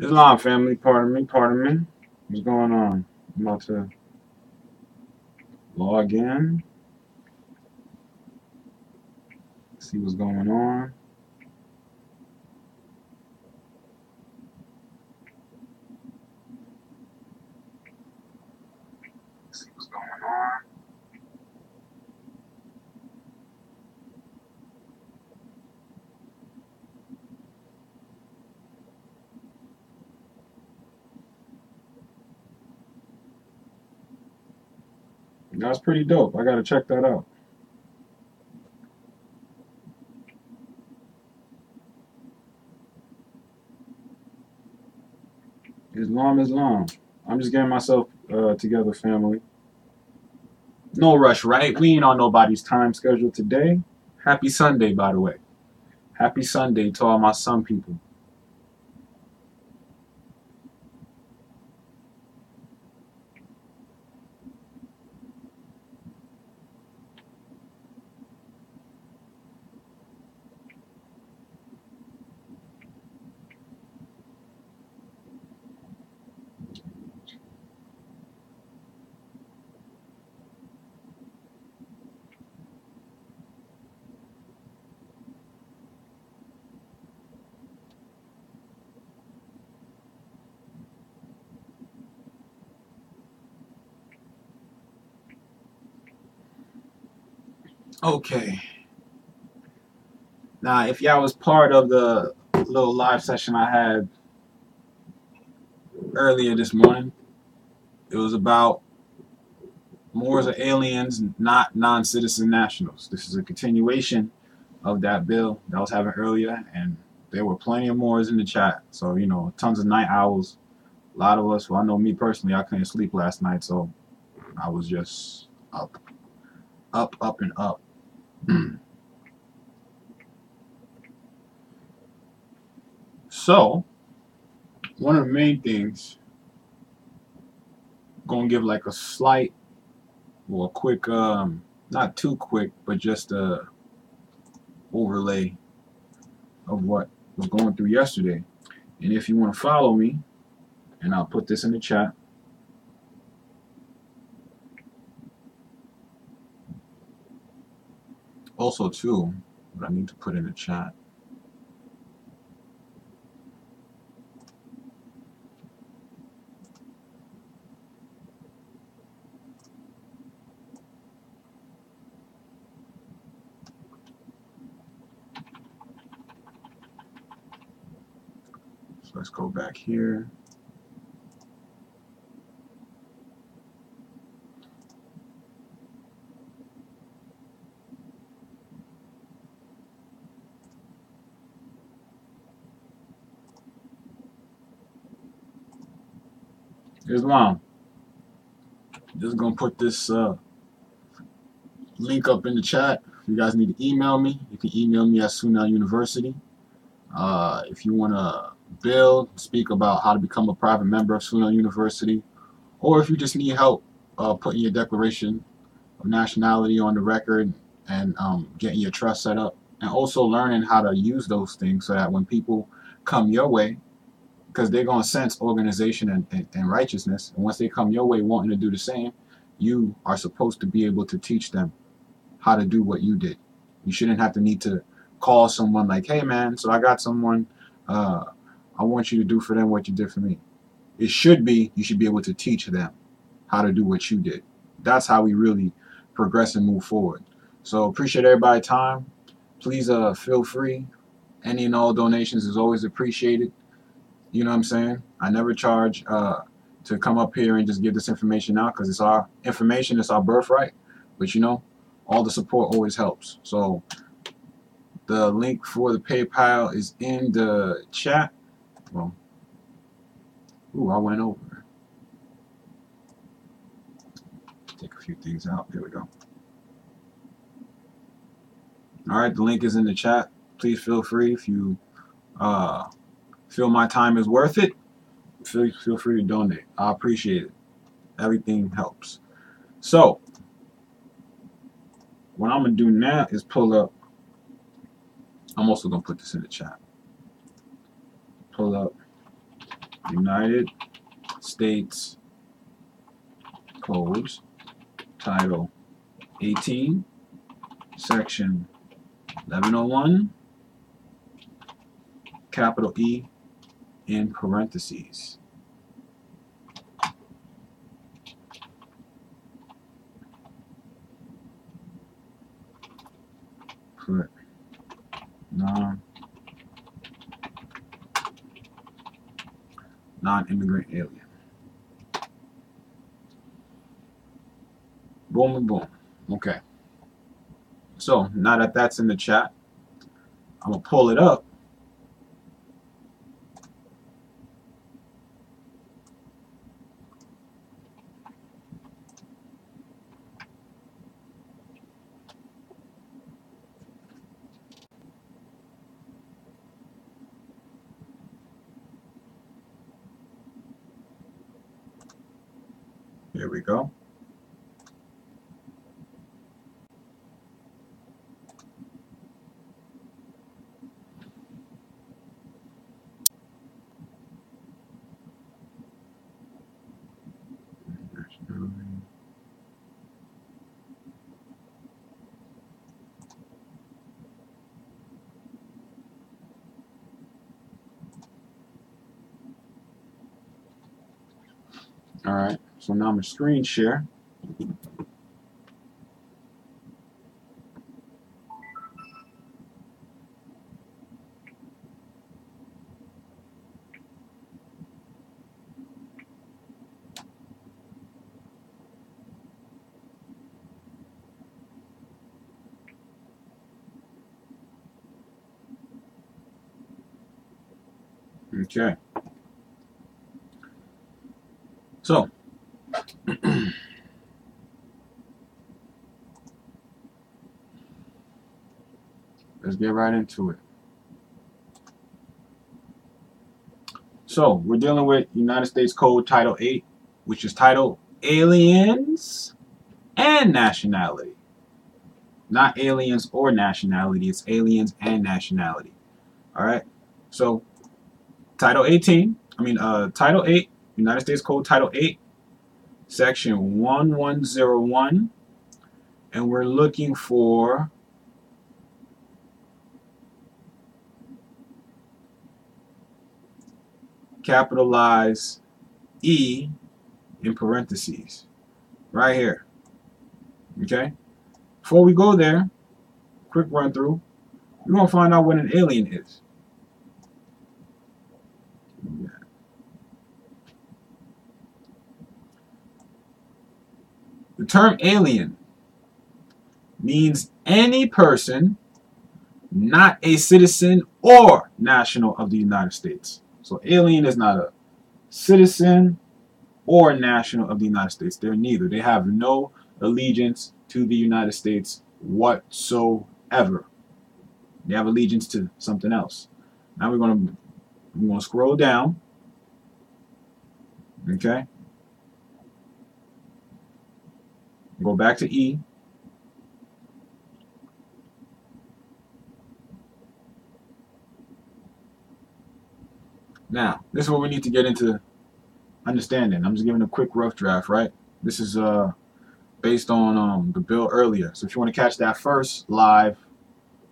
Islam family, pardon me, pardon me. What's going on? I'm about to log in, see what's going on. See what's going on. That's pretty dope. I gotta check that out. Islam, Islam. I'm just getting myself together, family. No rush, right? We ain't on nobody's time schedule today. Happy Sunday, by the way. Happy Sunday to all my sun people. Okay. Now, if y'all was part of the little live session I had earlier this morning, it was about Moors are aliens, not non-citizen nationals. This is a continuation of that bill that I was having earlier, and there were plenty of Moors in the chat. So, tons of night owls. A lot of us, well, I know me personally, I couldn't sleep last night, so I was just up, up, up, and up. So, one of the main things, gonna give like a slight or a quick, not too quick, but just a overlay of what was going through yesterday. And if you want to follow me, and I'll put this in the chat. Also, too, what I need to put in the chat. So let's go back here. Islam. Just gonna put this link up in the chat. If you guys need to email me, you can email me at Sunel University. If you want to build, speak about how to become a private member of Sunel University, or if you just need help putting your declaration of nationality on the record and getting your trust set up, and also learning how to use those things so that when people come your way, because they're going to sense organization and righteousness, and once they come your way wanting to do the same, you are supposed to be able to teach them how to do what you did. You shouldn't have to need to call someone like, hey man, so I got someone, uh, I want you to do for them what you did for me. It should be, you should be able to teach them how to do what you did. That's how we really progress and move forward. So appreciate everybody's time. Please feel free. Any and all donations is always appreciated. You know what I'm saying? I never charge to come up here and just give this information out because it's our information, it's our birthright. But all the support always helps. So the link for the PayPal is in the chat. Well, I went over. Take a few things out. There we go. All right, the link is in the chat. Please feel free if you feel my time is worth it. Feel free to donate. I appreciate it. Everything helps. So what I'm gonna do now is pull up. I'm also gonna put this in the chat. Pull up United States Code, Title 18, Section 1101, capital E in parentheses. Put non-immigrant alien. Boom and boom. Okay. So now that that's in the chat, I'm gonna pull it up. Here we go. All right, so now I'm gonna screen share. Okay. So let's get right into it. So we're dealing with United States Code Title 8, which is titled Aliens and Nationality. Not aliens or nationality, it's aliens and nationality. All right. So Title 8, United States Code Title 8, Section 1101, and we're looking for capitalize E in parentheses right here. Okay. Before we go there, quick run through. We're gonna find out what an alien is. The term alien means any person not a citizen or national of the United States. So alien is not a citizen or national of the United States. They're neither. They have no allegiance to the United States whatsoever. They have allegiance to something else. Now we're gonna scroll down. Okay. Go back to E. Now, this is what we need to get into understanding. I'm just giving a quick rough draft, right? This is based on the bill earlier. So if you want to catch that first live,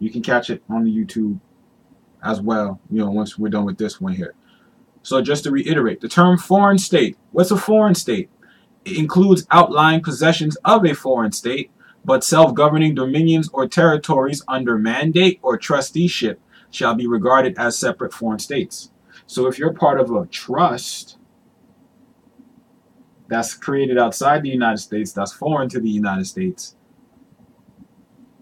you can catch it on the YouTube as well, once we're done with this one here. So just to reiterate, the term foreign state. What's a foreign state? It includes outlying possessions of a foreign state, but self-governing dominions or territories under mandate or trusteeship shall be regarded as separate foreign states. So if you're part of a trust that's created outside the United States, that's foreign to the United States,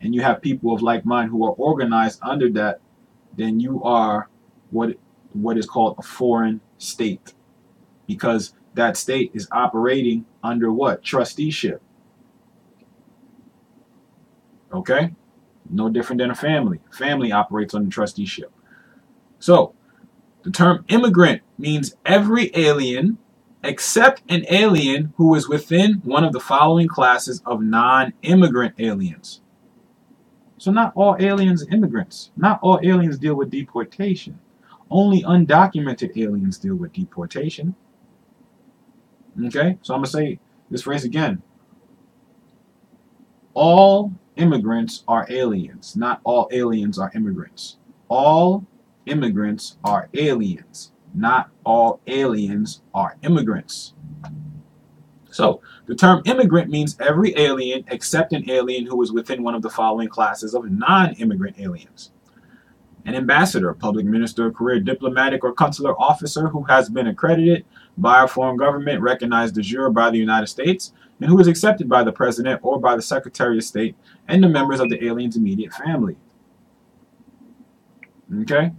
and you have people of like mind who are organized under that, then you are what is called a foreign state, because that state is operating under what? Trusteeship. Okay? No different than a family. Family operates under trusteeship. So, the term immigrant means every alien except an alien who is within one of the following classes of non-immigrant aliens. So not all aliens are immigrants. Not all aliens deal with deportation. Only undocumented aliens deal with deportation. Okay, so I'm going to say this phrase again. All immigrants are aliens, not all aliens are immigrants. All immigrants are aliens, not all aliens are immigrants. So, the term immigrant means every alien except an alien who is within one of the following classes of non-immigrant aliens. An ambassador, public minister, career diplomatic or consular officer who has been accredited by a foreign government recognized de jure by the United States and who is accepted by the President or by the Secretary of State and the members of the alien's immediate family. Okay?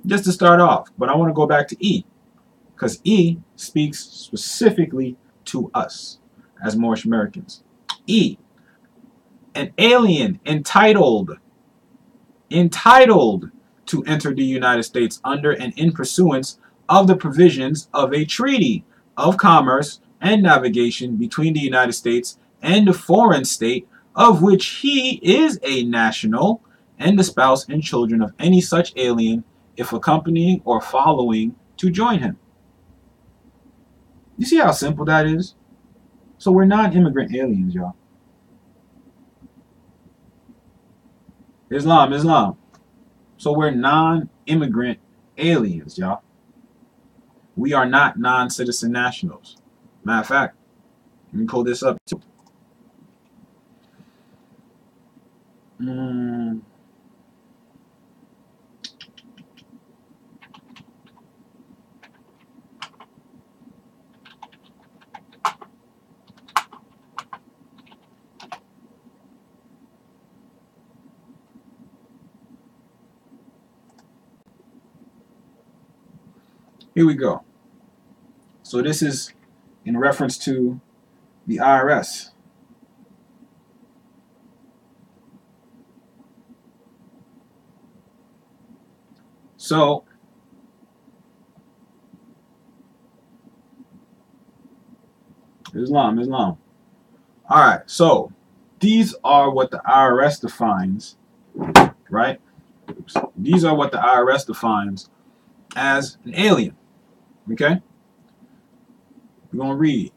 Just to start off, but I want to go back to E, because E speaks specifically to us as Moorish Americans. E, an alien entitled to enter the United States under and in pursuance of the provisions of a treaty of commerce and navigation between the United States and the foreign state of which he is a national, and the spouse and children of any such alien, if accompanying or following to join him. You see how simple that is? So we're non-immigrant aliens, y'all. Islam. So we're non-immigrant aliens, y'all. We are not non-citizen nationals. Matter of fact, let me pull this up too. Here we go. So this is in reference to the IRS. So Islam. All right. So these are what the IRS defines, right? These are what the IRS defines as an alien. Okay? We're going to read.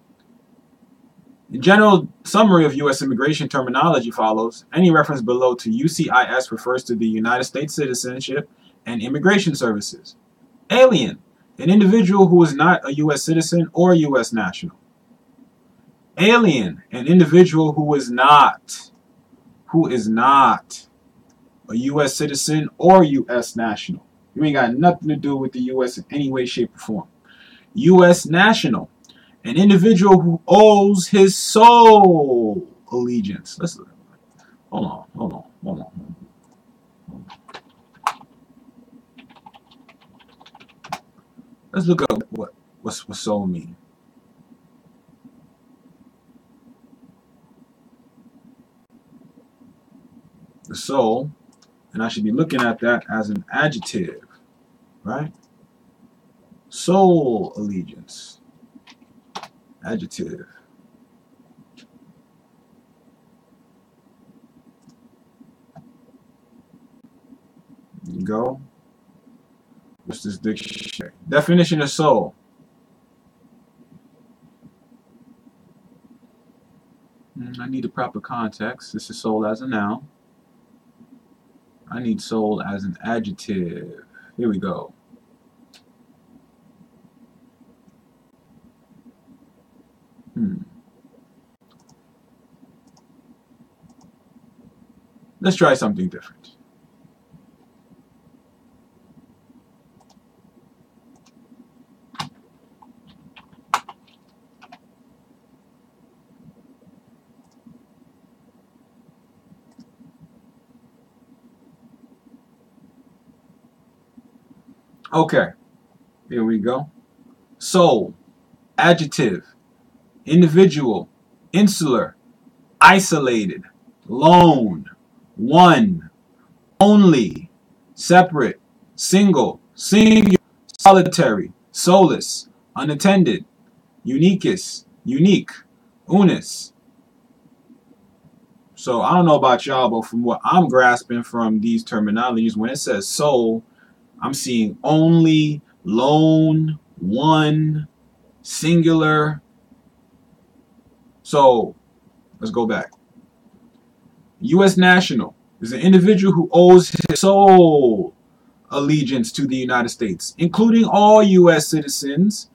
The general summary of U.S. immigration terminology follows. Any reference below to UCIS refers to the United States Citizenship and Immigration Services. Alien, an individual who is not a U.S. citizen or U.S. national. Alien, an individual who is not a U.S. citizen or U.S. national. You ain't got nothing to do with the U.S. in any way, shape, or form. U.S. national, an individual who owes his sole allegiance. Let's look. Hold on. Let's look up what's soul mean. The soul, and I should be looking at that as an adjective, right? Sole allegiance. Adjective. There you go. What's this dictionary? Definition of soul. I need the proper context. This is soul as a noun. I need soul as an adjective. Here we go. Let's try something different. Okay, here we go. Soul, adjective, individual, insular, isolated, lone, one, only, separate, single, singular, solitary, solus, unattended, uniquus, unique, unus. So I don't know about y'all, but from what I'm grasping from these terminologies, when it says soul, I'm seeing only, lone, one, singular. So let's go back. U.S. national is an individual who owes his sole allegiance to the United States, including all U.S. citizens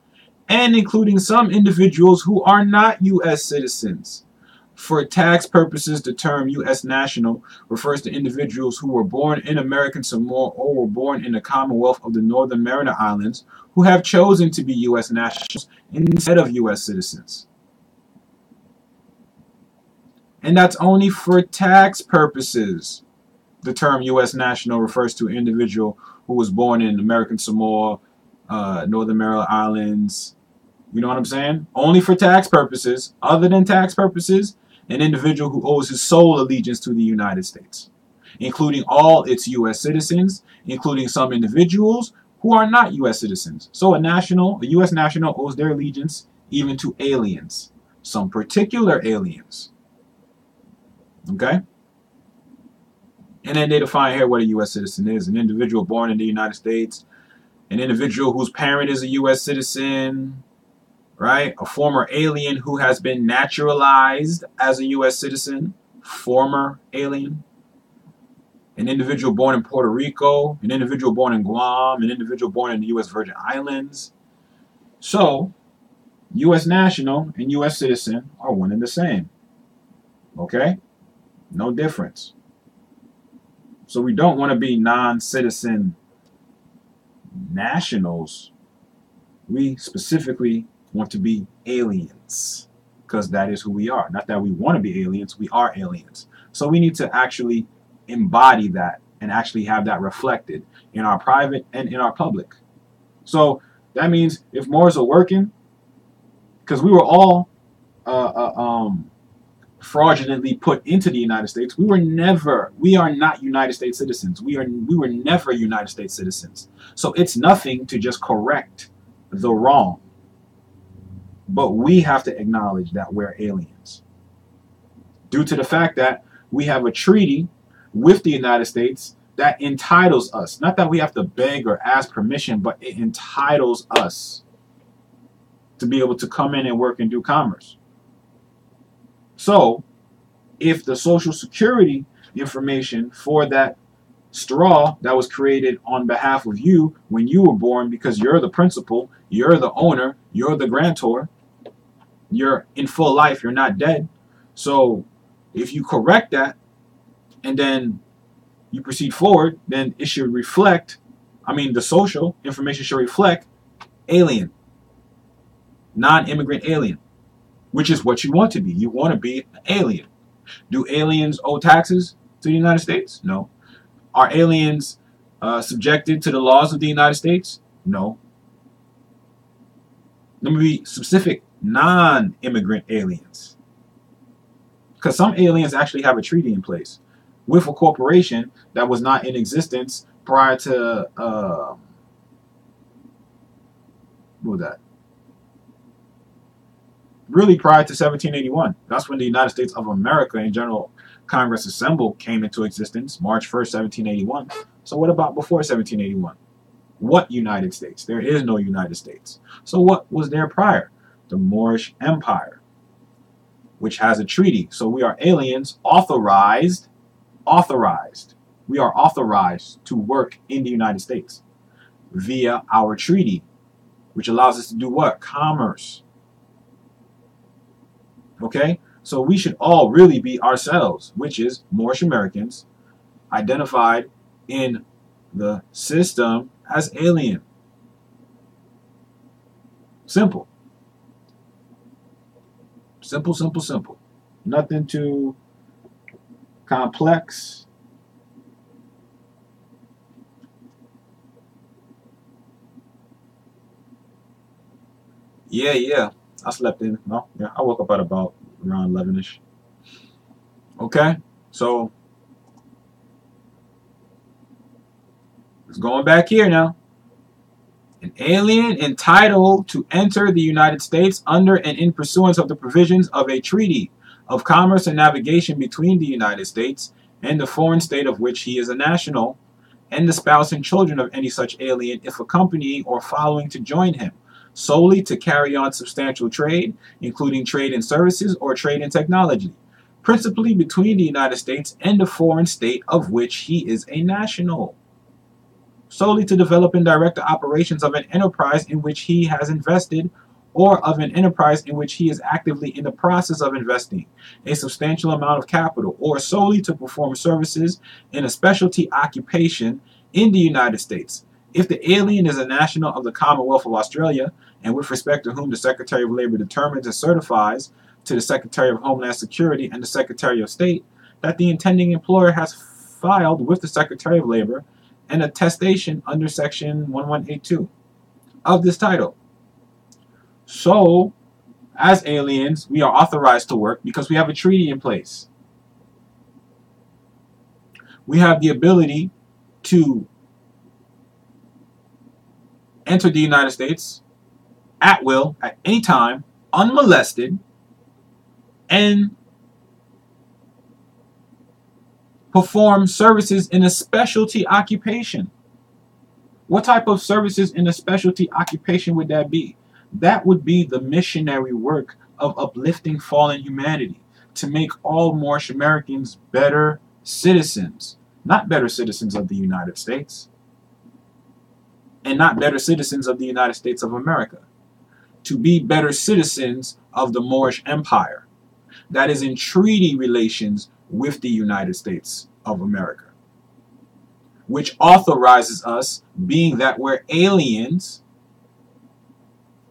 and including some individuals who are not U.S. citizens. For tax purposes, the term U.S. national refers to individuals who were born in American Samoa or were born in the Commonwealth of the Northern Mariana Islands who have chosen to be U.S. nationals instead of U.S. citizens. And that's only for tax purposes. The term U.S. national refers to an individual who was born in American Samoa, Northern Mariana Islands. You know what I'm saying? Only for tax purposes. Other than tax purposes, an individual who owes his sole allegiance to the United States, including all its U.S. citizens, including some individuals who are not U.S. citizens. So a U.S. national owes their allegiance even to aliens, some particular aliens. Okay? And then they define here what a U.S. citizen is. An individual born in the United States, an individual whose parent is a U.S. citizen, right? A former alien who has been naturalized as a U.S. citizen, former alien. An individual born in Puerto Rico, an individual born in Guam, an individual born in the U.S. Virgin Islands. So, U.S. national and U.S. citizen are one and the same. Okay? No difference. So we don't want to be non-citizen nationals. We specifically want to be aliens because that is who we are. Not that we want to be aliens, we are aliens. So we need to actually embody that and actually have that reflected in our private and in our public. So that means if Moors are working, because we were all fraudulently put into the United States, we are not United States citizens. We were never United States citizens. So it's nothing to just correct the wrong. But we have to acknowledge that we're aliens. Due to the fact that we have a treaty with the United States that entitles us. Not that we have to beg or ask permission, but it entitles us to be able to come in and work and do commerce. So, if the Social Security information for that straw that was created on behalf of you when you were born, because you're the principal, you're the owner, you're the grantor, you're in full life, you're not dead. So, if you correct that and then you proceed forward, then it should reflect, the social information should reflect alien, non-immigrant alien, which is what you want to be. You want to be an alien. Do aliens owe taxes to the United States? No. Are aliens subjected to the laws of the United States? No. Let me be specific, non-immigrant aliens. Because some aliens actually have a treaty in place with a corporation that was not in existence prior to, what was that? Really prior to 1781. That's when the United States of America and General Congress Assembled came into existence, March 1st, 1781. So what about before 1781? What United States? There is no United States. So what was there prior? The Moorish Empire, which has a treaty. So we are aliens authorized. We are authorized to work in the United States via our treaty, which allows us to do what? Commerce. Okay? So we should all really be ourselves, which is Moorish Americans identified in the system as alien. Simple. Simple, simple, simple. Nothing too complex. Yeah. I slept in. No, yeah, I woke up at about around 11ish. Okay, so it's going back here now. An alien entitled to enter the United States under and in pursuance of the provisions of a treaty of commerce and navigation between the United States and the foreign state of which he is a national, and the spouse and children of any such alien if accompanying or following to join him, solely to carry on substantial trade, including trade in services or trade in technology, principally between the United States and the foreign state of which he is a national, solely to develop and direct the operations of an enterprise in which he has invested or of an enterprise in which he is actively in the process of investing a substantial amount of capital, or solely to perform services in a specialty occupation in the United States. If the alien is a national of the Commonwealth of Australia, and with respect to whom the Secretary of Labor determines and certifies to the Secretary of Homeland Security and the Secretary of State that the intending employer has filed with the Secretary of Labor an attestation under Section 1182 of this title. So, as aliens, we are authorized to work because we have a treaty in place. We have the ability to enter the United States at will, at any time, unmolested, and perform services in a specialty occupation. What type of services in a specialty occupation would that be? That would be the missionary work of uplifting fallen humanity, to make all Moorish Americans better citizens, not better citizens of the United States, and not better citizens of the United States of America, to be better citizens of the Moorish Empire that is in treaty relations with the United States of America, which authorizes us, being that we're aliens,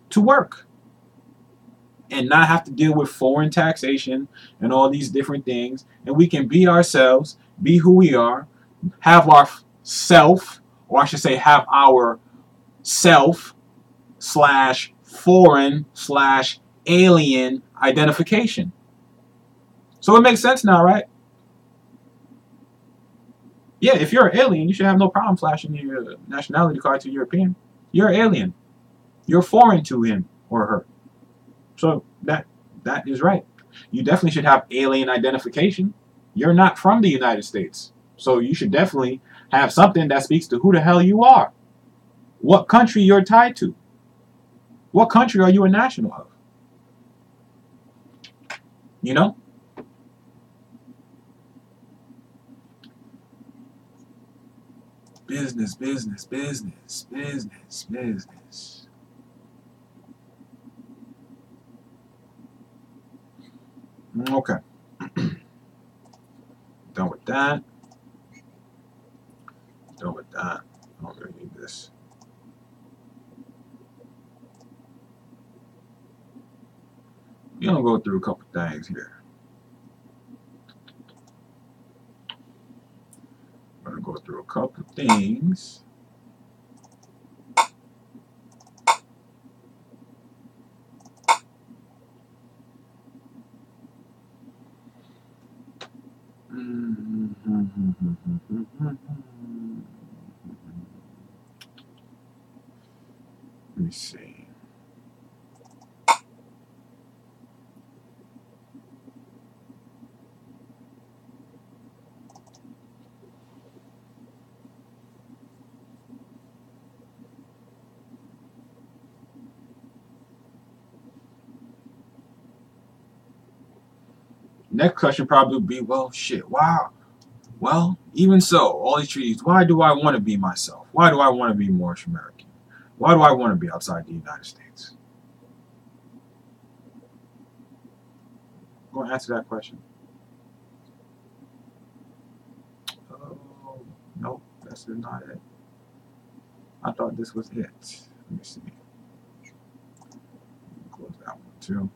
to work and not have to deal with foreign taxation and all these different things. And we can be ourselves, be who we are, have our self, or I should say have our self slash foreign slash alien identification. So it makes sense now, right? Yeah, if you're an alien, you should have no problem flashing your nationality card to European. You're an alien. You're foreign to him or her. So that is right. You definitely should have alien identification. You're not from the United States. So you should definitely have something that speaks to who the hell you are. What country you're tied to. What country are you a national of? You know? Business, business, business, business, business. Okay. Done with that. Done with that. I don't really need this. We're gonna go through a couple things here. I'm gonna go through a couple things. Let me see. Next question probably would be, well, shit, wow. Well, even so, all these treaties, why do I want to be myself? Why do I want to be Moorish American? Why do I want to be outside the United States? I'm going to answer that question. Oh, nope, that's not it. I thought this was it. Let me see. Close that one too.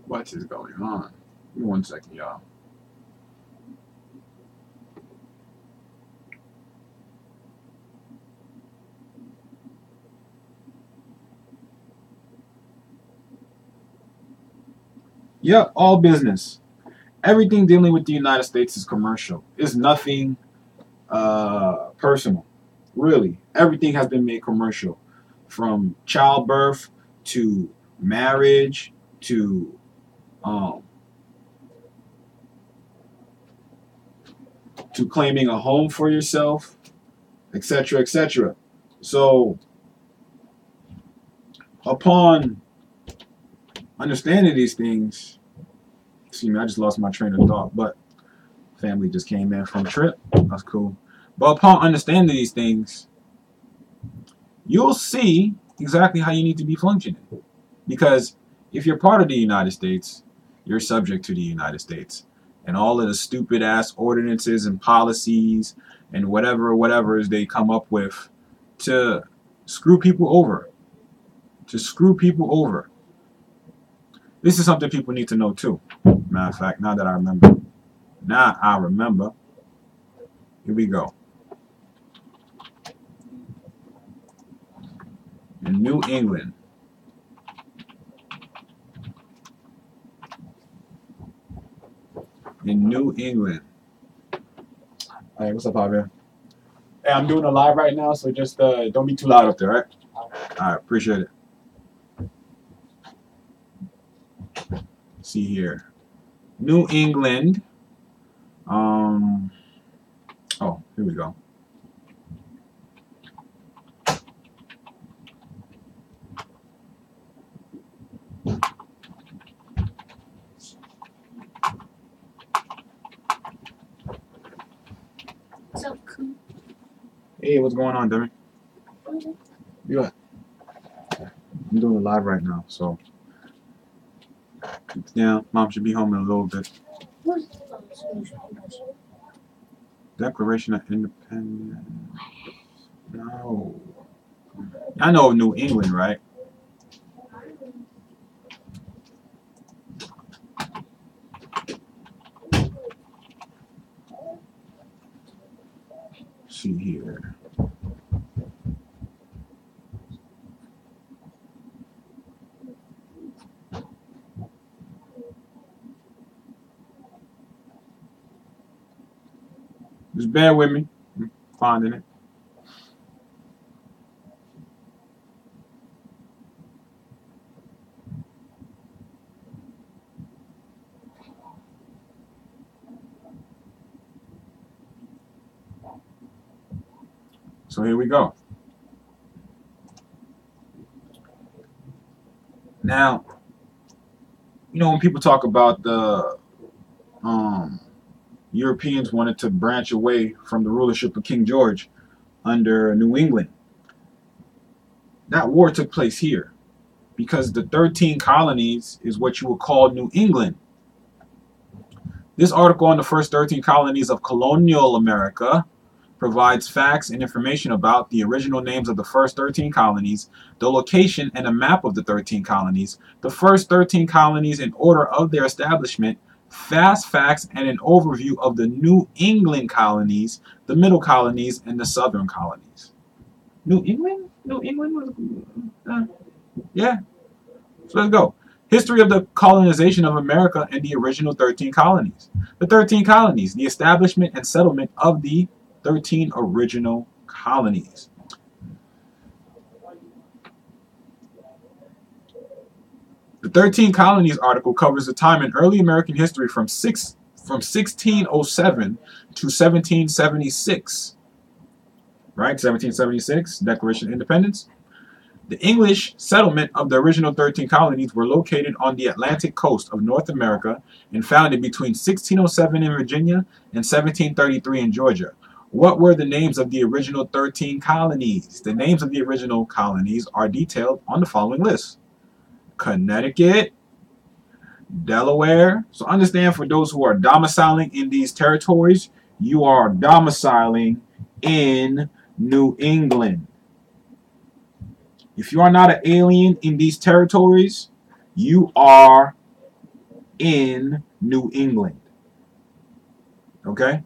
What is going on? Give me 1 second, y'all. Yep, all business. Everything dealing with the United States is commercial. It's nothing personal. Really, everything has been made commercial, from childbirth to marriage to um, claiming a home for yourself, etc., etc. So, upon understanding these things, excuse me, I just lost my train of thought, but family just came in from a trip. That's cool. But upon understanding these things, you'll see exactly how you need to be functioning. Because if you're part of the United States, you're subject to the United States. And all of the stupid ass ordinances and policies and whatever they come up with to screw people over. To screw people over. This is something people need to know too. Matter of fact, now that I remember. Now I remember. Here we go. In New England. In New England. Hey, what's up, Javier? Hey, I'm doing a live right now, so just don't be too loud up there, right? All right, appreciate it. Let's see here. New England. Oh, here we go. What's up, cool? Hey, what's going on, Demi? You what? I'm doing a live right now, so yeah, mom should be home in a little bit. Declaration of Independence. No. I know New England, right? Let's see here. Just bear with me. I'm finding it. So here we go. Now, you know, when people talk about the Europeans wanted to branch away from the rulership of King George under New England, that war took place here because the 13 colonies is what you would call New England. This article on the first 13 colonies of colonial America provides facts and information about the original names of the first 13 colonies, the location and a map of the 13 colonies, the first 13 colonies in order of their establishment, fast facts, and an overview of the New England colonies, the middle colonies, and the southern colonies. New England? New England was... yeah. So let's go. History of the colonization of America and the original 13 colonies. The 13 colonies, the establishment and settlement of the 13 original colonies. The 13 colonies article covers the time in early American history from 1607 to 1776. Right? 1776, Declaration of Independence. The English settlement of the original 13 colonies were located on the Atlantic coast of North America and founded between 1607 in Virginia and 1733 in Georgia. What were the names of the original 13 colonies? The names of the original colonies are detailed on the following list. Connecticut, Delaware. So understand, for those who are domiciling in these territories, you are domiciling in New England. If you are not an alien in these territories, you are in New England. Okay?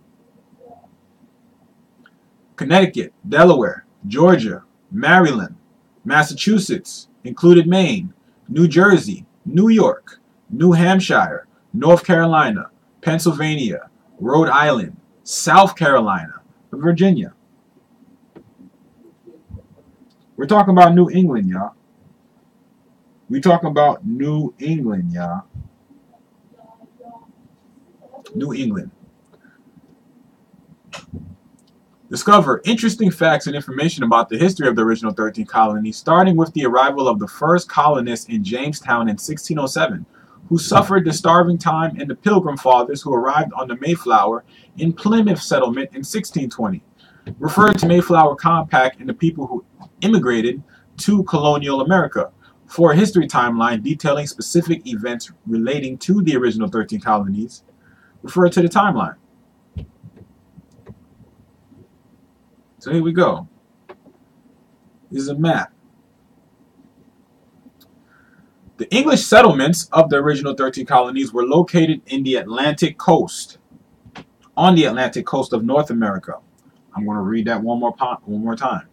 Connecticut, Delaware, Georgia, Maryland, Massachusetts, included Maine, New Jersey, New York, New Hampshire, North Carolina, Pennsylvania, Rhode Island, South Carolina, Virginia. We're talking about New England, y'all. We talking about New England, y'all. New England. Discover interesting facts and information about the history of the original 13 colonies, starting with the arrival of the first colonists in Jamestown in 1607, who suffered the starving time, and the Pilgrim Fathers who arrived on the Mayflower in Plymouth settlement in 1620. Referred to Mayflower Compact and the people who immigrated to colonial America. For a history timeline detailing specific events relating to the original 13 colonies, refer to the timeline. So here we go. This is a map. The English settlements of the original 13 colonies were located in the Atlantic coast, on the Atlantic coast of North America. I'm going to read that one more time.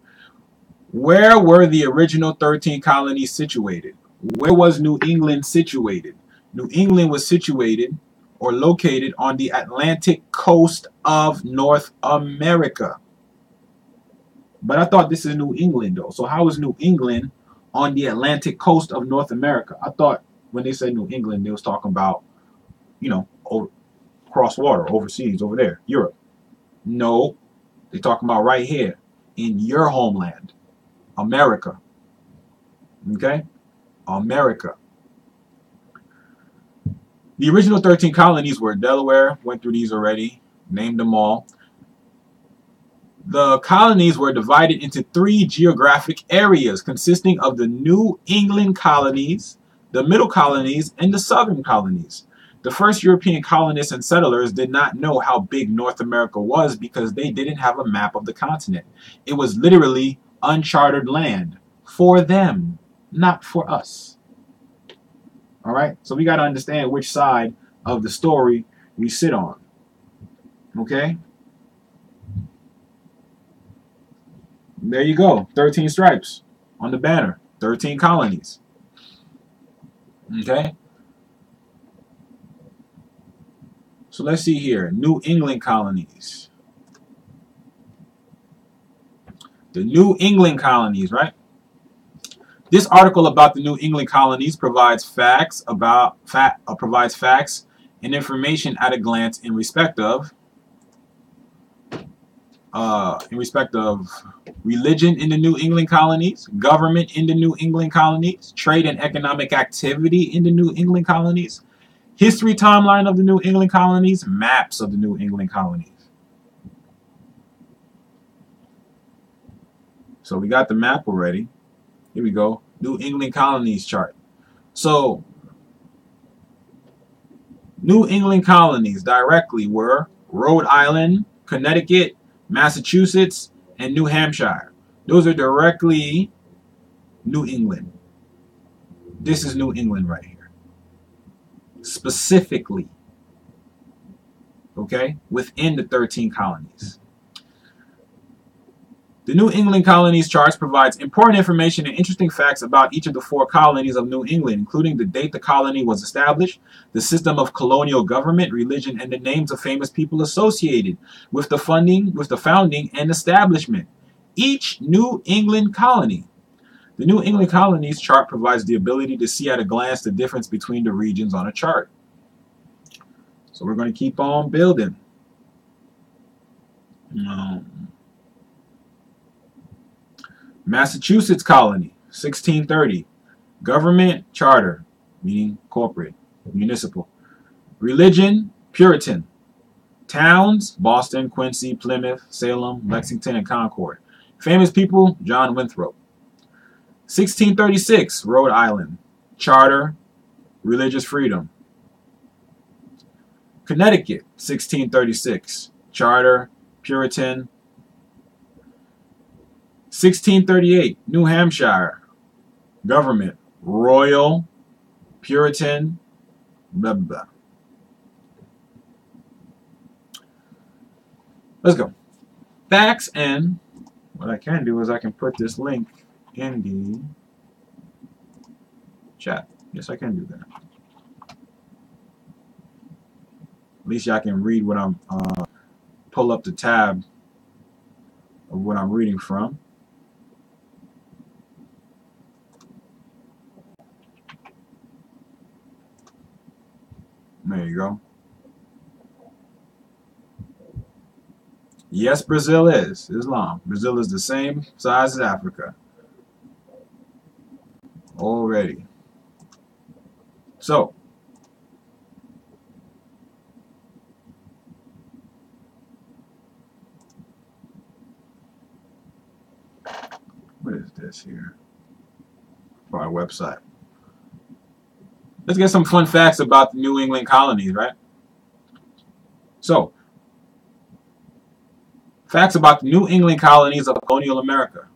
Where were the original 13 colonies situated? Where was New England situated? New England was situated or located on the Atlantic coast of North America. But I thought this is New England, though. So how is New England on the Atlantic coast of North America? I thought when they said New England, they was talking about, cross water, overseas, over there, Europe. No, they're talking about right here in your homeland, America. Okay? America. The original 13 colonies were Delaware, went through these already, named them all. The colonies were divided into 3 geographic areas consisting of the New England colonies, the Middle colonies, and the Southern colonies. The first European colonists and settlers did not know how big North America was because they didn't have a map of the continent. It was literally uncharted land for them, not for us. All right? So we got to understand which side of the story we sit on. Okay? There you go. 13 stripes on the banner. 13 colonies. Okay? So let's see here. New England colonies. The New England colonies, right? This article about the New England colonies provides facts and information at a glance in respect of religion in the New England colonies, government in the New England colonies, trade and economic activity in the New England colonies, history timeline of the New England colonies, maps of the New England colonies. So we got the map already. Here we go. New England colonies chart. So New England colonies directly were Rhode Island, Connecticut, Massachusetts, and New Hampshire. Those are directly New England. This is New England right here. Specifically. Okay? Within the 13 colonies. The New England colonies charts provides important information and interesting facts about each of the 4 colonies of New England, including the date the colony was established, the system of colonial government, religion, and the names of famous people associated with the founding and establishment. Each New England colony. The New England colonies chart provides the ability to see at a glance the difference between the regions on a chart. So we're going to keep on building. Massachusetts colony, 1630. Government, charter, meaning corporate, municipal. Religion, Puritan. Towns, Boston, Quincy, Plymouth, Salem, Lexington, and Concord. Famous people, John Winthrop. 1636, Rhode Island. Charter, religious freedom. Connecticut, 1636. Charter, Puritan. 1638, New Hampshire. Government, royal, Puritan, blah, blah, blah. Let's go. Facts, and what I can do is I can put this link in the chat. Yes, I can do that. At least y'all can read what I'm, pull up the tab of what I'm reading from. There you go. Yes, Brazil is Islam. Brazil is the same size as Africa already. So, what is this here? For our website. Let's get some fun facts about the New England colonies, right? So, facts about the New England colonies of colonial America.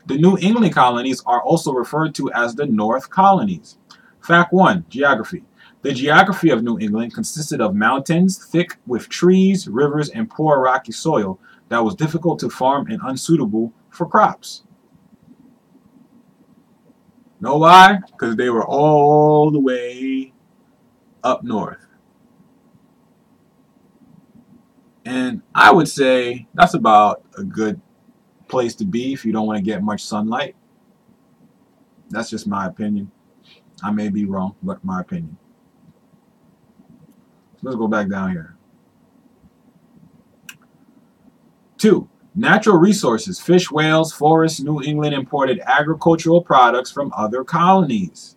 The New England colonies are also referred to as the North Colonies. Fact 1. Geography. The geography of New England consisted of mountains, thick with trees, rivers, and poor rocky soil that was difficult to farm and unsuitable for crops. Know why? Because they were all the way up north. And I would say that's about a good place to be if you don't want to get much sunlight. That's just my opinion. I may be wrong, but my opinion. So let's go back down here. 2. Natural resources. Fish, whales, forests. New England imported agricultural products from other colonies.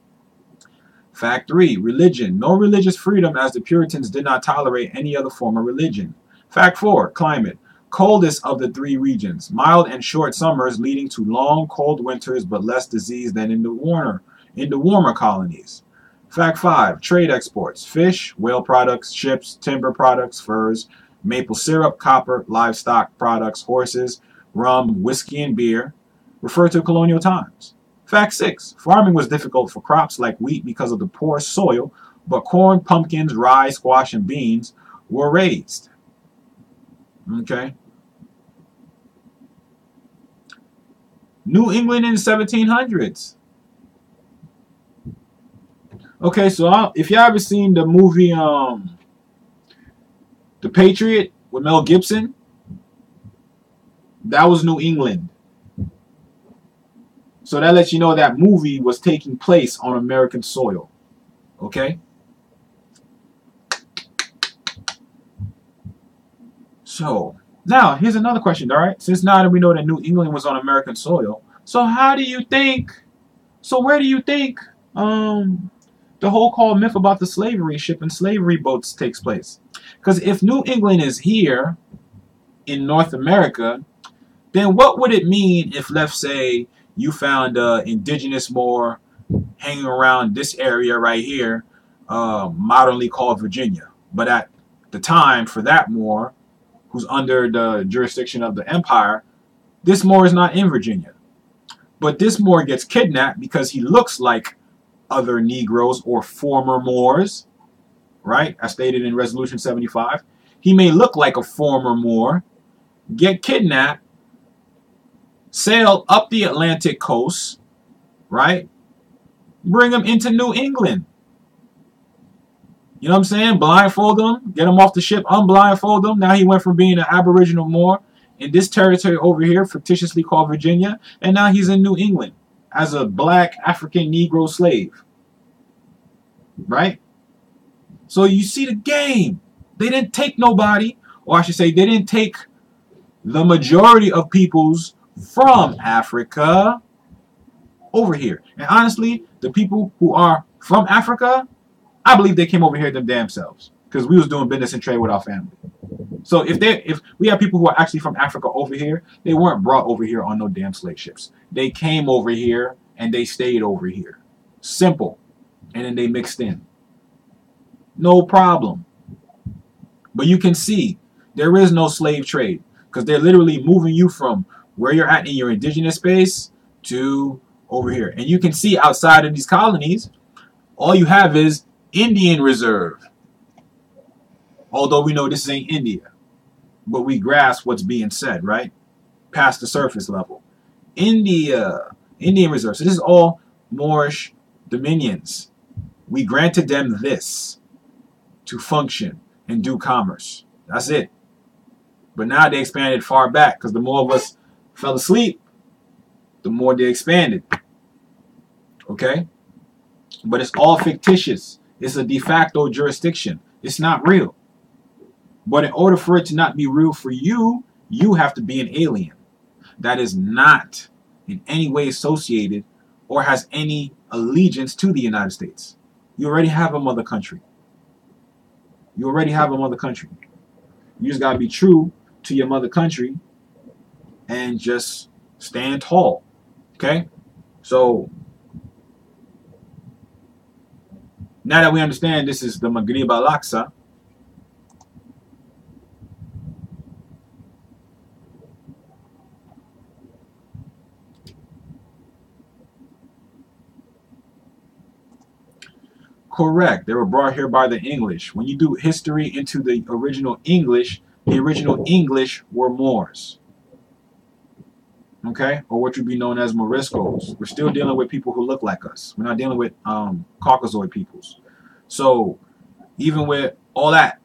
Fact 3. Religion. No religious freedom, as the Puritans did not tolerate any other form of religion. Fact 4. Climate. Coldest of the 3 regions. Mild and short summers leading to long, cold winters, but less disease than in the warmer colonies. Fact 5. Trade exports. Fish, whale products, ships, timber products, furs, maple syrup, copper, livestock products, horses, rum, whiskey, and beer. Refer to colonial times. Fact 6. Farming was difficult for crops like wheat because of the poor soil, but corn, pumpkins, rye, squash, and beans were raised. Okay. New England in the 1700s. Okay, so if y'all ever seen the movie The Patriot with Mel Gibson, that was New England. So that lets you know that movie was taking place on American soil. Okay? So, now, here's another question, all right? Since now that we know that New England was on American soil, so where do you think the whole called myth about the slavery ship and slavery boats takes place? Because if New England is here in North America, then what would it mean if, let's say, you found indigenous Moor hanging around this area right here, modernly called Virginia? But at the time, for that Moor, who's under the jurisdiction of the empire, this Moor is not in Virginia. But this Moor gets kidnapped because he looks like other Negroes or former Moors, right? As stated in Resolution 75. He may look like a former Moor, get kidnapped, sail up the Atlantic coast, right? Bring him into New England. You know what I'm saying? Blindfold him, get him off the ship, unblindfold him. Now he went from being an Aboriginal Moor in this territory over here, fictitiously called Virginia, and now he's in New England as a black African Negro slave. Right? So you see the game. They didn't take nobody, or I should say, they didn't take the majority of peoples from Africa over here. And honestly, the people who are from Africa, I believe they came over here them damn selves, because we was doing business and trade with our family. So if we have people who are actually from Africa over here, they weren't brought over here on no damn slave ships. They came over here and they stayed over here. Simple. And then they mixed in. No problem. But you can see there is no slave trade, because they're literally moving you from where you're at in your indigenous space to over here. And you can see outside of these colonies, all you have is Indian reserve. Although we know this ain't India, but we grasp what's being said, right? Past the surface level. Indian reserve. So this is all Moorish dominions. We granted them this to function and do commerce. That's it. But now they expanded far back, because the more of us fell asleep, the more they expanded. Okay? But it's all fictitious. It's a de facto jurisdiction. It's not real. But in order for it to not be real for you, you have to be an alien that is not in any way associated or has any allegiance to the United States. You already have a mother country. You already have a mother country. You just got to be true to your mother country and just stand tall. Okay? So now that we understand this is the Maghrib al-Aqsa, correct. They were brought here by the English. When you do history into the original English were Moors. Okay? Or what would be known as Moriscos. We're still dealing with people who look like us. We're not dealing with Caucasoid peoples. So even with all that,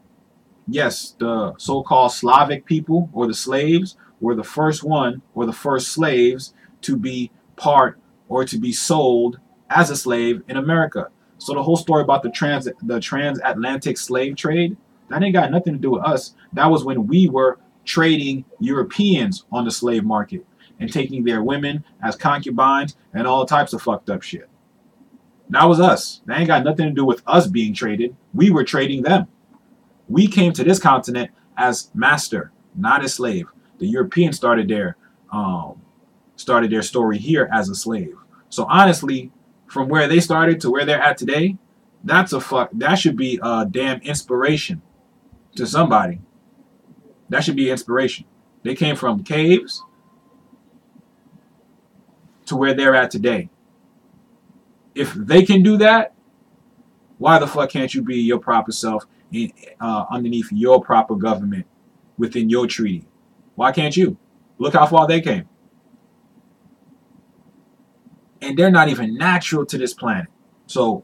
yes, the so-called Slavic people or the slaves were the first one or the first slaves to be part or to be sold as a slave in America. So the whole story about the transatlantic slave trade, that ain't got nothing to do with us. That was when we were trading Europeans on the slave market and taking their women as concubines and all types of fucked up shit. That was us. That ain't got nothing to do with us being traded. We were trading them. We came to this continent as master, not as slave. The Europeans started their story here as a slave. So honestly, from where they started to where they're at today, that should be a damn inspiration to somebody. That should be inspiration. They came from caves to where they're at today. If they can do that, why the fuck can't you be your proper self underneath your proper government within your treaty? Why can't you? Look how far they came. And they're not even natural to this planet. So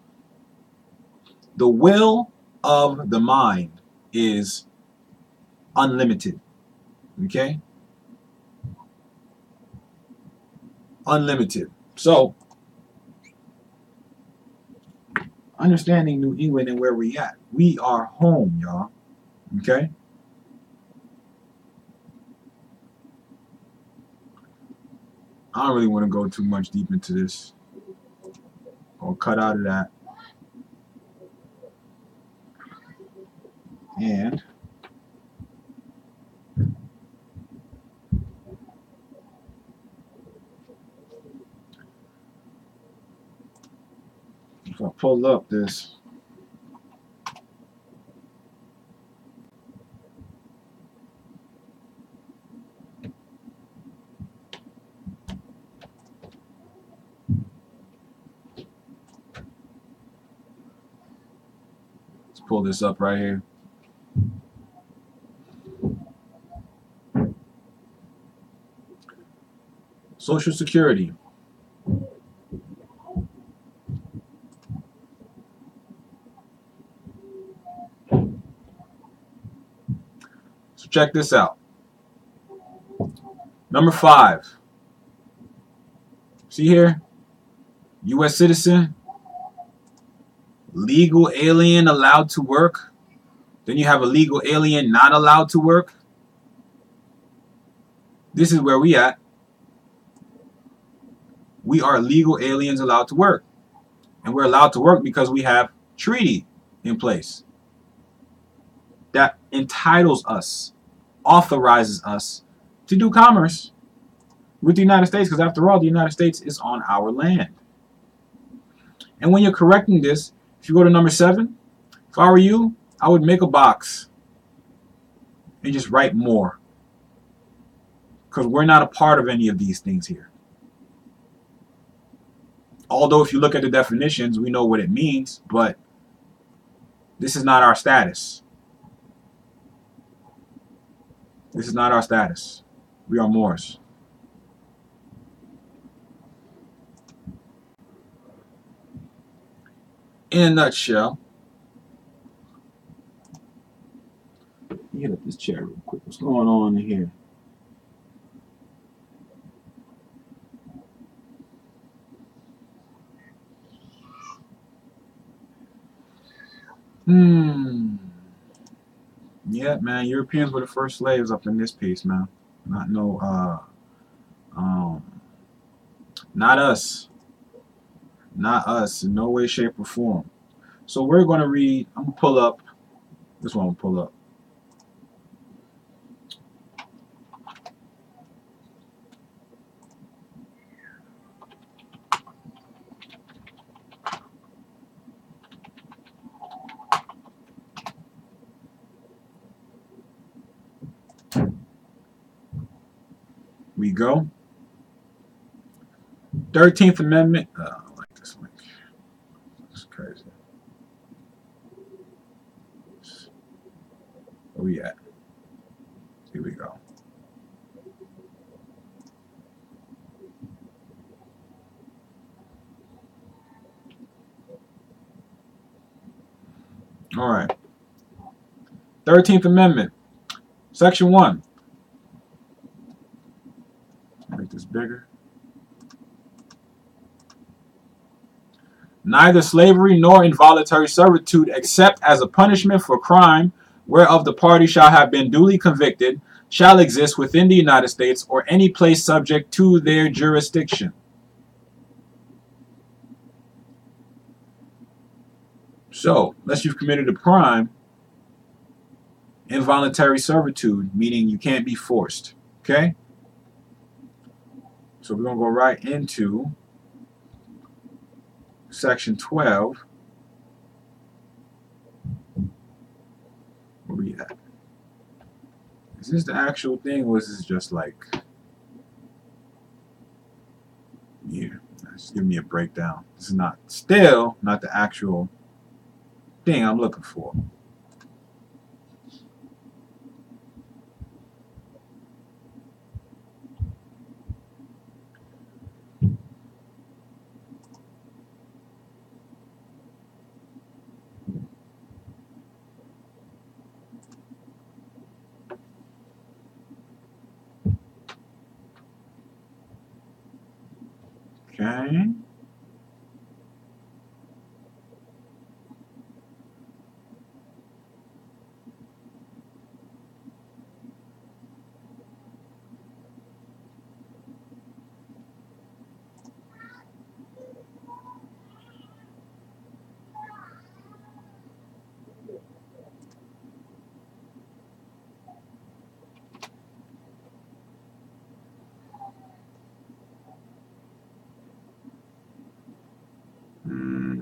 the will of the mind is unlimited. Okay? Unlimited. So understanding New England and where we at. We are home, y'all. Okay? I don't really want to go too much deep into this. I'll cut out of that. And if I pull up this, let's pull this up right here. Social Security. So check this out. Number 5. See here? U.S. citizen, legal alien allowed to work. Then you have a legal alien not allowed to work. This is where we at. We are legal aliens allowed to work. And we're allowed to work because we have treaty in place that entitles us, authorizes us to do commerce with the United States, because after all, the United States is on our land. And when you're correcting this, if you go to number 7, if I were you, I would make a box and just write more, because we're not a part of any of these things here. Although if you look at the definitions, we know what it means, but this is not our status. This is not our status. We are Moors. In a nutshell, let me get up this chair real quick. What's going on in here? Hmm. Yeah, man. Europeans were the first slaves up in this piece, man. Not no. Not us. Not us. In no way, shape, or form. So we're gonna read. I'm gonna pull up. This one. I'm gonna pull up. We go. 13th Amendment. I like this link. It's crazy. Where we at? Here we go. All right. 13th Amendment, Section 1. Make this bigger. Neither slavery nor involuntary servitude, except as a punishment for crime whereof the party shall have been duly convicted, shall exist within the United States or any place subject to their jurisdiction. So, unless you've committed a crime, involuntary servitude, meaning you can't be forced. Okay? So we're going to go right into Section 12. Where we at? Is this the actual thing, or is this just like, yeah, just give me a breakdown. This is not, still not the actual thing I'm looking for. Okay. Hmm.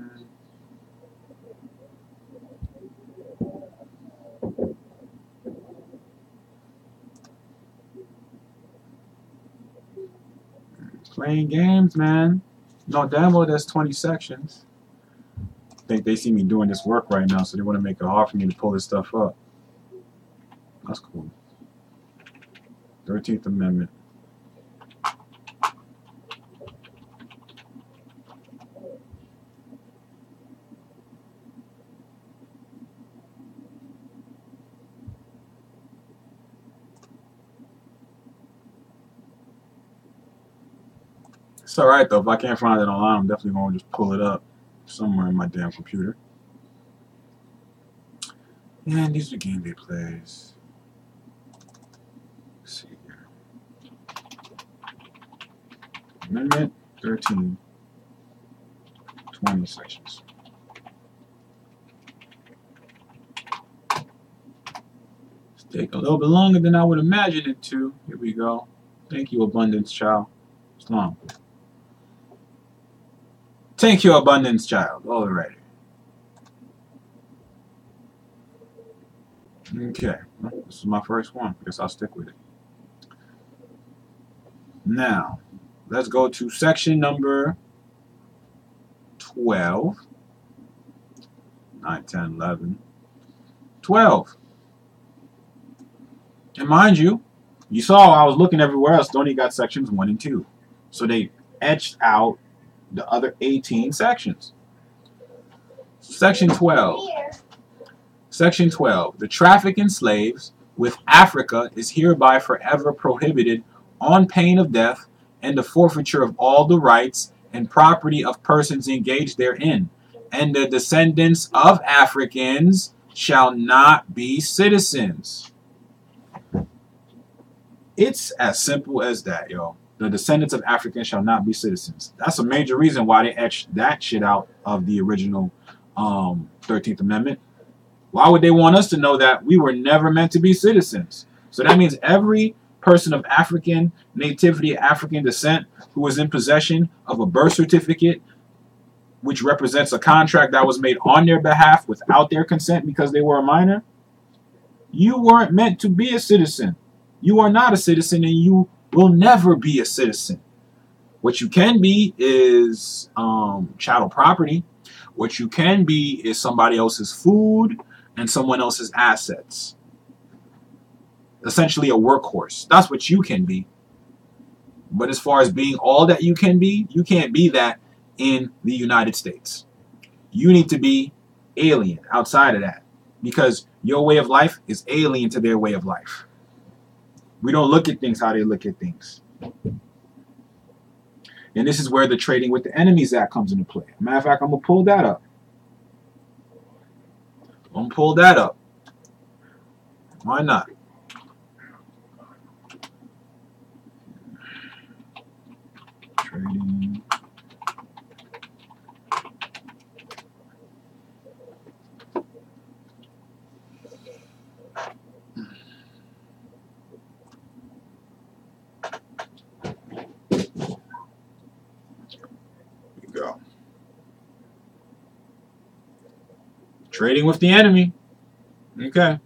Playing games, man. No, damn well, there's 20 sections. I think they see me doing this work right now, so they want to make it hard for me to pull this stuff up. That's cool. 13th Amendment. It's alright though. If I can't find it online, I'm definitely going to just pull it up somewhere in my damn computer. And these are the game they plays. Let's see here. Amendment 13. 20 sections. It's taking a little bit longer than I would imagine it to. Here we go. Thank you, Abundance Child. Islam. Thank you, Abundance Child. Alrighty. Okay. Well, this is my first one. I guess I'll stick with it. Now, let's go to section number 12. 9, 10, 11. 12. And mind you, you saw I was looking everywhere else. They only got sections 1 and 2. So they etched out the other 18 sections. Section 12. Section 12. The traffic in slaves with Africa is hereby forever prohibited on pain of death and the forfeiture of all the rights and property of persons engaged therein, and the descendants of Africans shall not be citizens. It's as simple as that, yo. The descendants of Africans shall not be citizens. That's a major reason why they etched that shit out of the original 13th Amendment. Why would they want us to know that we were never meant to be citizens? So that means every person of African nativity, African descent, who is in possession of a birth certificate, which represents a contract that was made on their behalf without their consent because they were a minor, you weren't meant to be a citizen. You are not a citizen, and you will never be a citizen. What you can be is chattel property. What you can be is somebody else's food and someone else's assets. Essentially a workhorse. That's what you can be. But as far as being all that you can be, you can't be that in the United States. You need to be alien outside of that, because your way of life is alien to their way of life. We don't look at things how they look at things. And this is where the Trading with the Enemies Act comes into play. Matter of fact, I'm going to pull that up. Why not? Trading. Here we go. Trading with the enemy. Okay.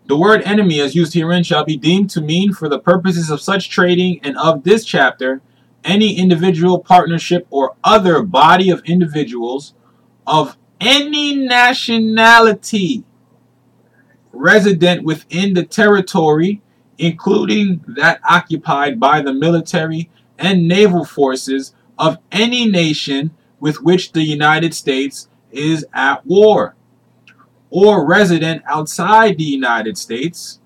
The word enemy as used herein shall be deemed to mean, for the purposes of such trading and of this chapter, any individual, partnership, or other body of individuals of any nationality resident within the territory, including that occupied by the military and naval forces of any nation with which the United States is at war, or resident outside the United States,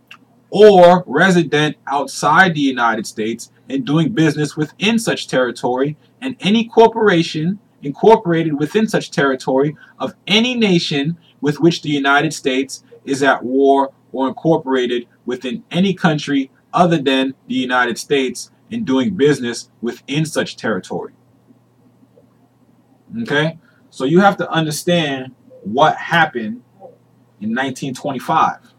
or resident outside the United States and doing business within such territory, and any corporation incorporated within such territory of any nation with which the United States is at war, or incorporated within any country other than the United States and doing business within such territory. Okay? So you have to understand what happened in 1925.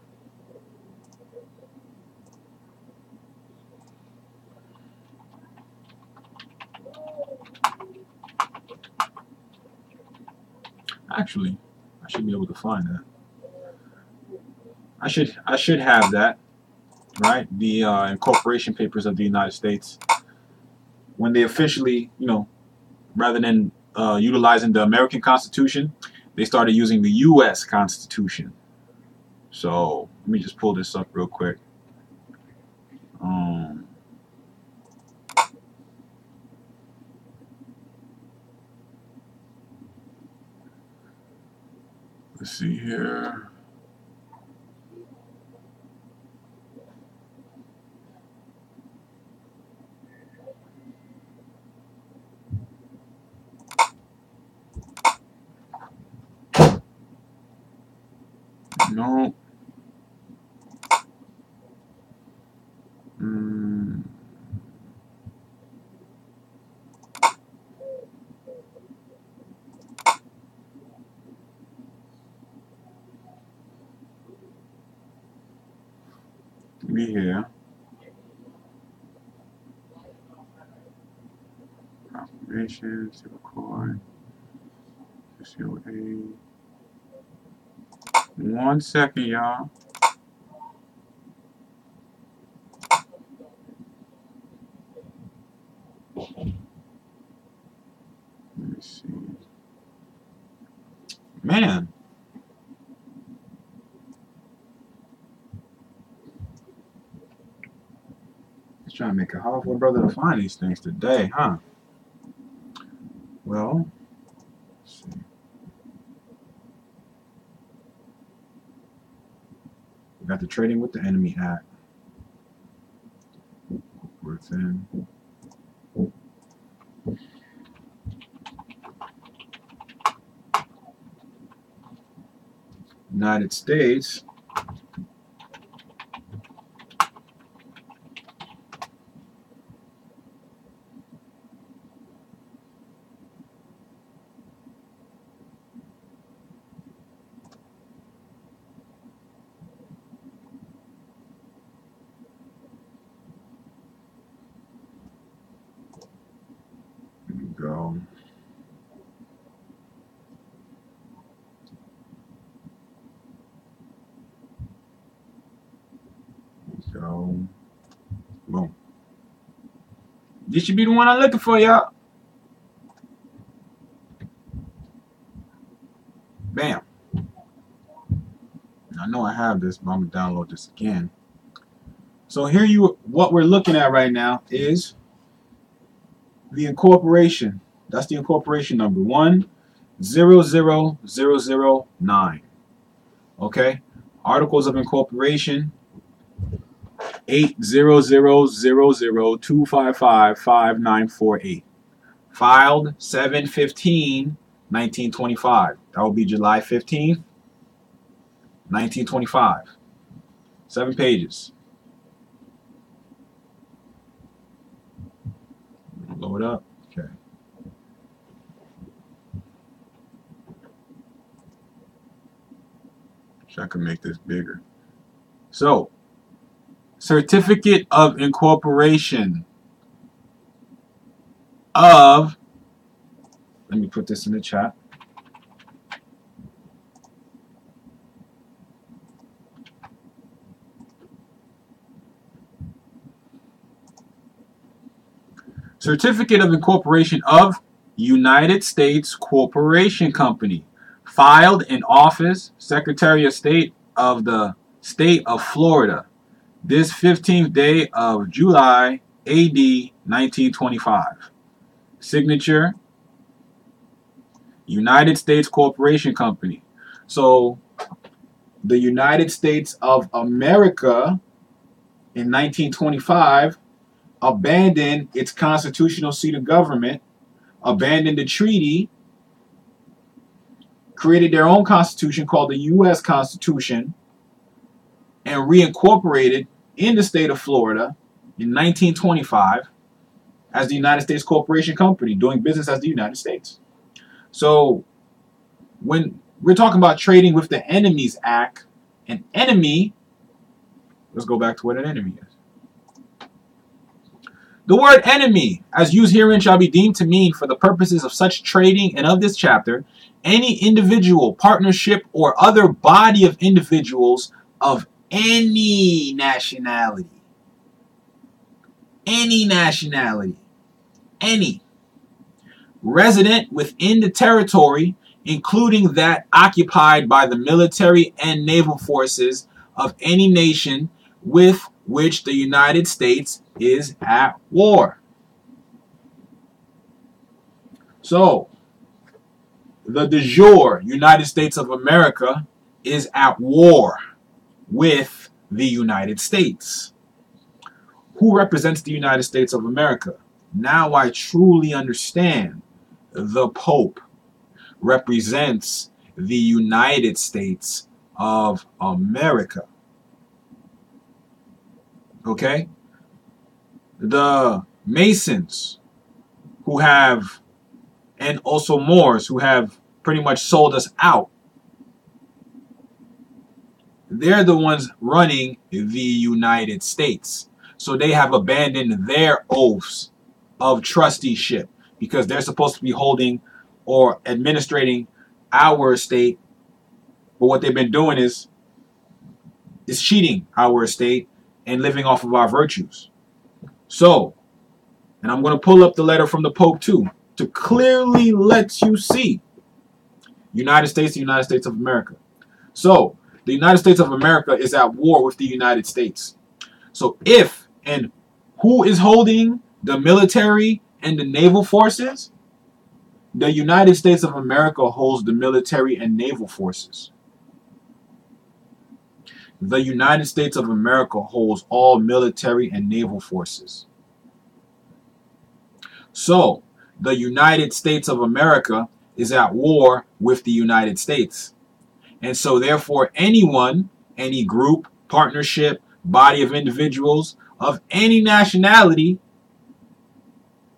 Actually, I should be able to find that. I should have that, right? The incorporation papers of the United States, when they officially, rather than utilizing the American Constitution, they started using the U.S. Constitution. So let me just pull this up real quick. Let's see here. No. Be here. Proclamation, civil court, COA. 1 second, y'all. Let me see. Man. It's trying to make it hard for a brother to find these things today, huh? Well, let's see. We got the Trading with the Enemy Act. Within. United States go. Go. Boom. This should be the one I'm looking for, y'all. Bam. I know I have this, but I'm gonna download this again. So here what we're looking at right now is the incorporation. That's the incorporation number 100009. Okay. Articles of Incorporation 8000025555948. Filed 7/15/1925. That will be July 15th, 1925. 7 pages. Load up. Okay. Wish I could make this bigger. So, Certificate of Incorporation of, let me put this in the chat. Certificate of Incorporation of United States Corporation Company, filed in office, Secretary of State of the State of Florida, this 15th day of July, AD 1925. Signature, United States Corporation Company. So, the United States of America in 1925 abandoned its constitutional seat of government, abandoned the treaty, created their own constitution called the U.S. Constitution, and reincorporated in the state of Florida in 1925 as the United States Corporation Company, doing business as the United States. So when we're talking about trading with the Enemies Act, an enemy, let's go back to what an enemy is. The word enemy, as used herein, shall be deemed to mean, for the purposes of such trading and of this chapter, any individual, partnership, or other body of individuals of any nationality. Any nationality. Any. Resident within the territory, including that occupied by the military and naval forces of any nation with which the United States is at war. So, the de jure United States of America is at war with the United States. Who represents the United States of America? Now I truly understand. The Pope represents the United States of America. Okay? The Masons who have, and also Moors who have pretty much sold us out, they're the ones running the United States. So they have abandoned their oaths of trusteeship because they're supposed to be holding or administrating our estate. But what they've been doing is cheating our estate and living off of our virtues. So, and I'm going to pull up the letter from the Pope too, to clearly let you see United States, the United States of America. So, the United States of America is at war with the United States. So if and who is holding the military and the naval forces? The United States of America holds the military and naval forces. The United States of America holds all military and naval forces. So, the United States of America is at war with the United States. And so therefore anyone, any group, partnership, body of individuals of any nationality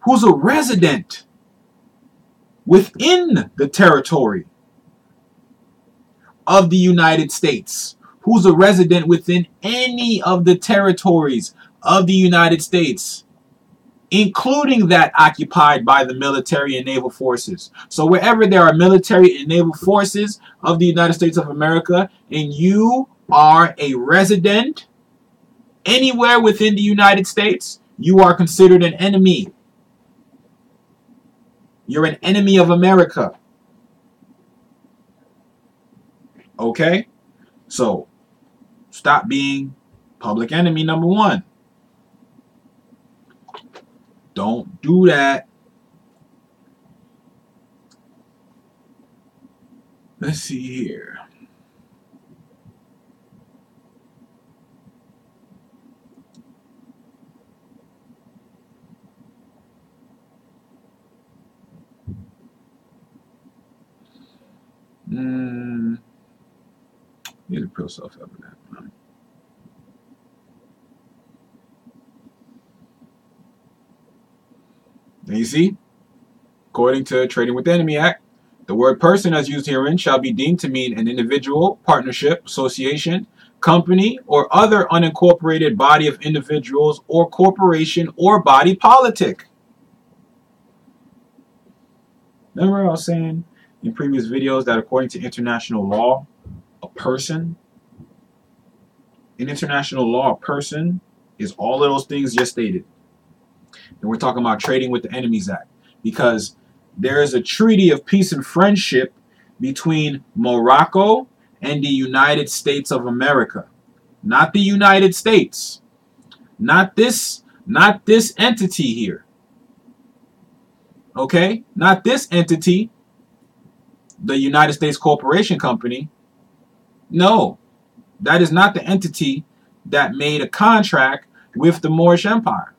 who's a resident within the territory of the United States, who's a resident within any of the territories of the United States, including that occupied by the military and naval forces. So wherever there are military and naval forces of the United States of America, and you are a resident anywhere within the United States, you are considered an enemy. You're an enemy of America. Okay? So, stop being public enemy number one. Don't do that. Let's see here. Here's a real self-evident. And you see, according to Trading with the Enemy Act, the word person as used herein shall be deemed to mean an individual, partnership, association, company, or other unincorporated body of individuals or corporation or body politic. Remember I was saying in previous videos that according to international law, a person, in international law, a person is all of those things just stated. And we're talking about Trading with the Enemies Act because there is a treaty of peace and friendship between Morocco and the United States of America. Not the United States. Not this entity here. Okay? Not this entity, the United States Corporation Company. No, that is not the entity that made a contract with the Moorish Empire.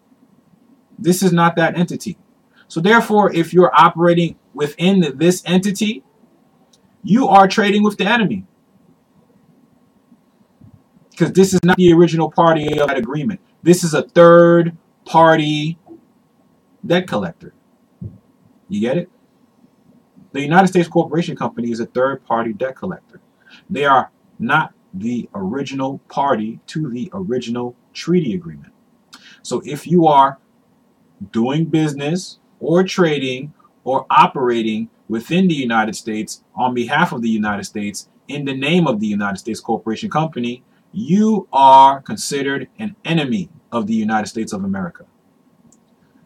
This is not that entity. So therefore, if you're operating within this entity, you are trading with the enemy. Because this is not the original party of that agreement. This is a third party debt collector. You get it? The United States Corporation Company is a third party debt collector. They are not the original party to the original treaty agreement. So if you are doing business or trading or operating within the United States on behalf of the United States in the name of the United States Corporation Company, you are considered an enemy of the United States of America.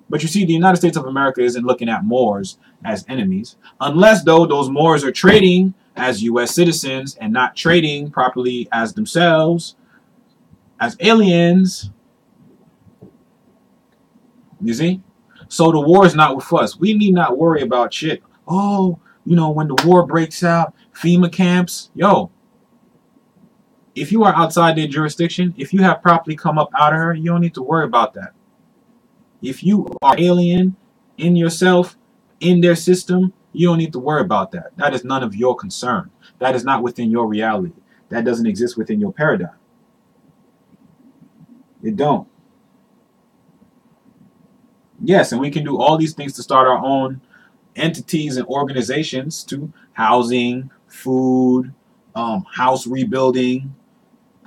But you see, the United States of America isn't looking at Moors as enemies, unless though those Moors are trading as U.S. citizens and not trading properly as themselves, as aliens. You see? So the war is not with us. We need not worry about shit. Oh, you know, when the war breaks out, FEMA camps. Yo, if you are outside their jurisdiction, if you have properly come up out of her, you don't need to worry about that. If you are alien in yourself, in their system, you don't need to worry about that. That is none of your concern. That is not within your reality. That doesn't exist within your paradigm. It don't. Yes, and we can do all these things to start our own entities and organizations to housing, food, house rebuilding,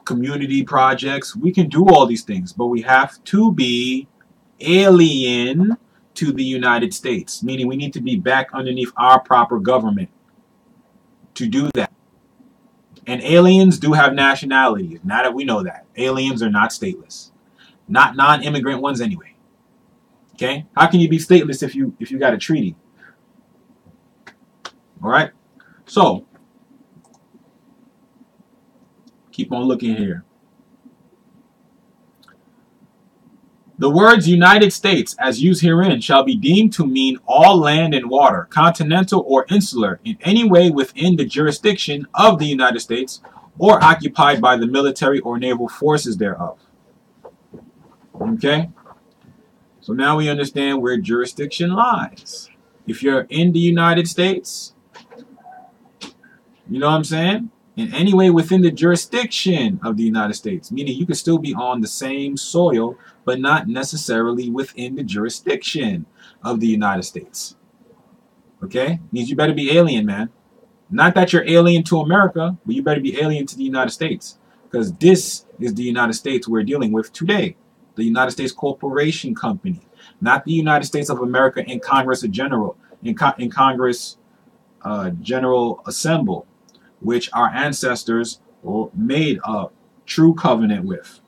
community projects. We can do all these things, but we have to be alien to the United States, meaning we need to be back underneath our proper government to do that. And aliens do have nationalities. Now that we know that. Aliens are not stateless. Not non-immigrant ones anyway. Okay? How can you be stateless if you got a treaty? All right? So, keep on looking here. The words United States, as used herein, shall be deemed to mean all land and water, continental or insular, in any way within the jurisdiction of the United States, or occupied by the military or naval forces thereof. Okay? So now we understand where jurisdiction lies. If you're in the United States, you know what I'm saying? in any way within the jurisdiction of the United States, meaning you could still be on the same soil, but not necessarily within the jurisdiction of the United States. Okay? Means you better be alien, man. Not that you're alien to America, but you better be alien to the United States. Because this is the United States we're dealing with today. The United States Corporation Company. Not the United States of America in Congress in general. In Congress General Assemble, which our ancestors made a true covenant with.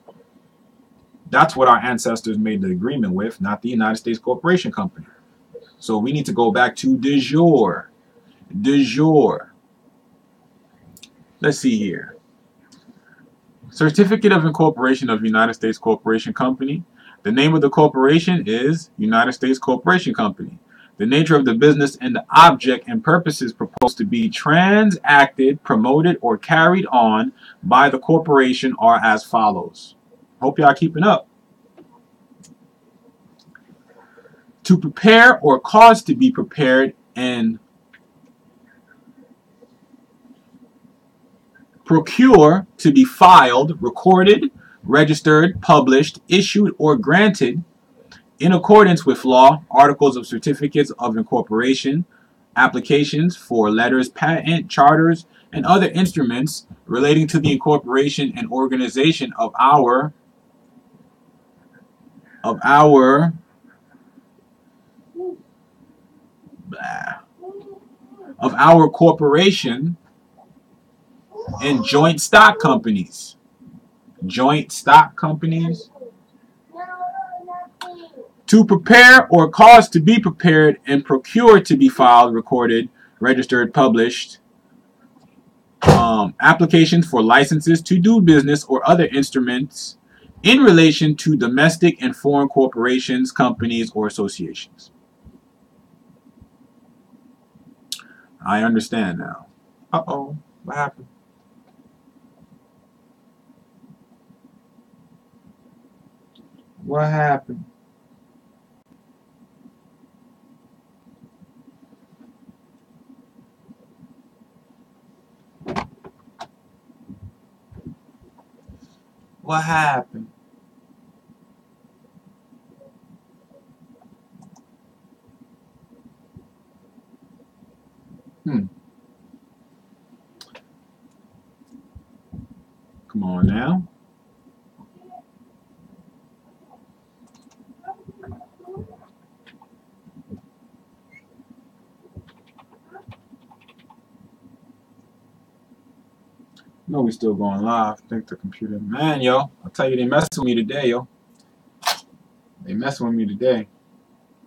That's what our ancestors made the agreement with, not the United States Corporation Company. So we need to go back to de jure. De jure. Let's see here. Certificate of Incorporation of United States Corporation Company. The name of the corporation is United States Corporation Company. The nature of the business and the object and purposes proposed to be transacted, promoted, or carried on by the corporation are as follows. Hope y'all keeping up. To prepare or cause to be prepared and procure to be filed, recorded, registered, published, issued, or granted in accordance with law, articles of certificates of incorporation, applications for letters, patent, charters, and other instruments relating to the incorporation and organization of our corporation and joint stock companies. Joint stock companies. To prepare or cause to be prepared and procure to be filed, recorded, registered, published, applications for licenses to do business or other instruments in relation to domestic and foreign corporations, companies, or associations. I understand now. Uh-oh, what happened? What happened? What happened? Come on now. No, we still going live. Think the computer. Man, yo. I'll tell you, they messing with me today, yo. They messing with me today.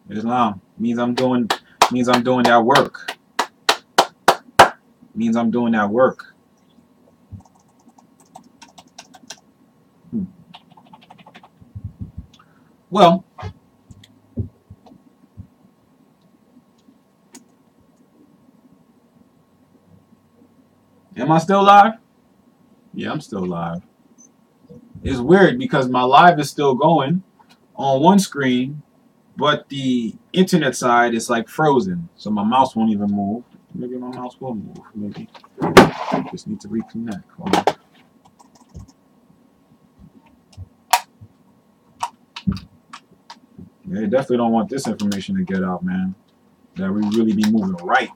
Islam. Means I'm doing that work. Means I'm doing that work. Well, am I still live? Yeah, I'm still live. It's weird because my live is still going on one screen, but the internet side is like frozen, so my mouse won't even move. Maybe my mouse will move. Maybe. Just need to reconnect. Hold on. Yeah, they definitely don't want this information to get out, man. That we really be moving right.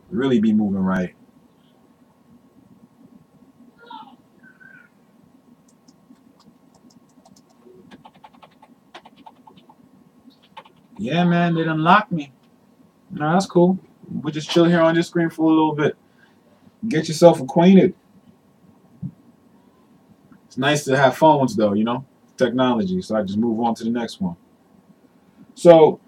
Really be moving right. Yeah, man, they done locked me. No, that's cool. We'll just chill here on this screen for a little bit. Get yourself acquainted. It's nice to have phones, though, you know? Technology. So I just move on to the next one. So